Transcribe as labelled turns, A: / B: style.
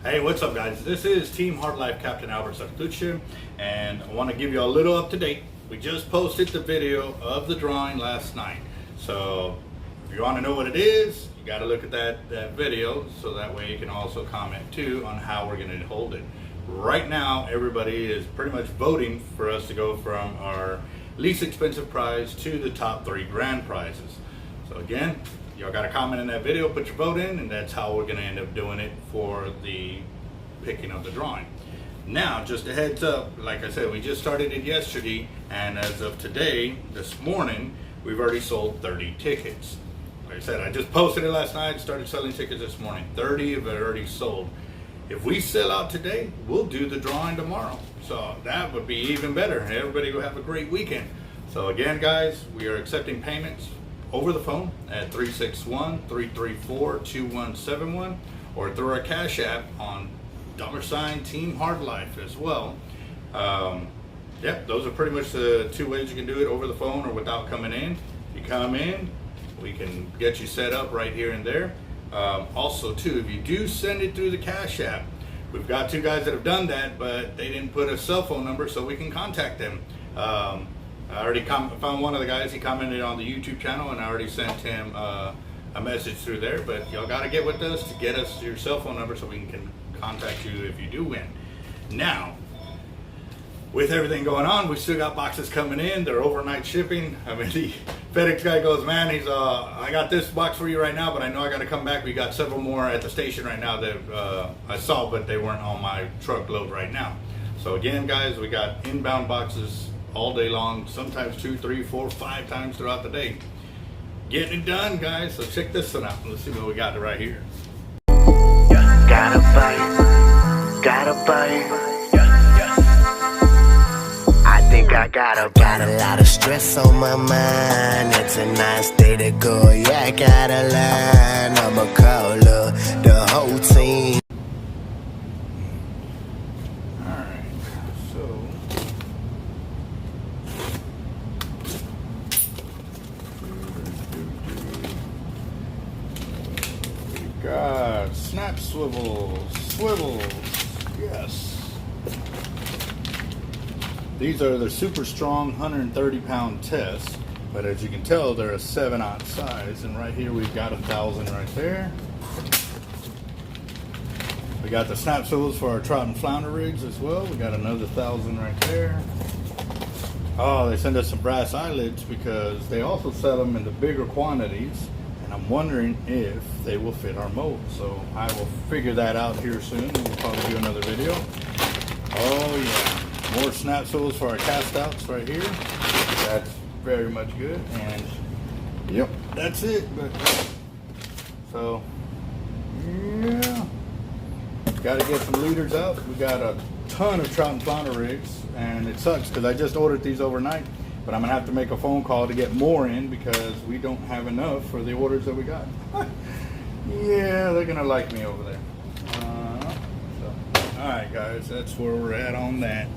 A: Hey, what's up guys? This is Team Hard Life Captain Albert Sartucci, and I want to give you a little up to date. We just posted the video of the drawing last night. So if you want to know what it is, you got to look at that video, so that way you can also comment too on how we're going to hold it. Right now, everybody is pretty much voting for us to go from our least expensive prize to the top 3 grand prizes. So again, y'all got to comment in that video, put your vote in, and that's how we're going to end up doing it for the picking of the drawing. Now, just a heads up, like I said, we just started it yesterday, and as of today, this morning, we've already sold 30 tickets. Like I said, I just posted it last night, started selling tickets this morning. 30 have already sold. If we sell out today, we'll do the drawing tomorrow. So that would be even better. Everybody will have a great weekend. So again, guys, we are accepting payments over the phone at 361-334-2171 or through our Cash App on $ Team Hard Life as well. Yep, those are pretty much the 2 ways you can do it, over the phone or without coming in. You come in, we can get you set up right here and there. Also too, if you do send it through the Cash App, we've got 2 guys that have done that, but they didn't put a cell phone number so we can contact them. I already found one of the guys. He commented on the YouTube channel, and I already sent him a message through there. But y'all got to get with us to get us your cell phone number so we can contact you if you do win. Now, with everything going on, we still got boxes coming in. They're overnight shipping. I mean, the FedEx guy goes, man, I got this box for you right now, but I know I got to come back. We got several more at the station right now that I saw, but they weren't on my truckload right now. So again, guys, we got inbound boxes all day long, sometimes 2, 3, 4, 5 times throughout the day. Getting it done, guys. So check this one out. Let's see what we got right here.
B: Gotta buy. I think I got a lot of stress on my mind. It's a nice day to go. Yeah, I gotta line. I'ma call the whole team.
A: Alright, so we got snap swivels, yes. These are the super strong 130-pound test, but as you can tell, they're a 7/0 size. And right here, we've got 1,000 right there. We got the snap swivels for our trout and flounder rigs as well. We got another 1,000 right there. Oh, they send us some brass eyelets because they also sell them in the bigger quantities, and I'm wondering if they will fit our mold. So I will figure that out here soon. We'll probably do another video. Oh yeah. More snap swivels for our cast outs right here. That's very much good. And yep, that's it. So yeah, got to get some leaders out. We got a ton of trout and flounder rigs, and it sucks because I just ordered these overnight, but I'm gonna have to make a phone call to get more in because we don't have enough for the orders that we got. Yeah, they're gonna like me over there. All right, guys, that's where we're at on that.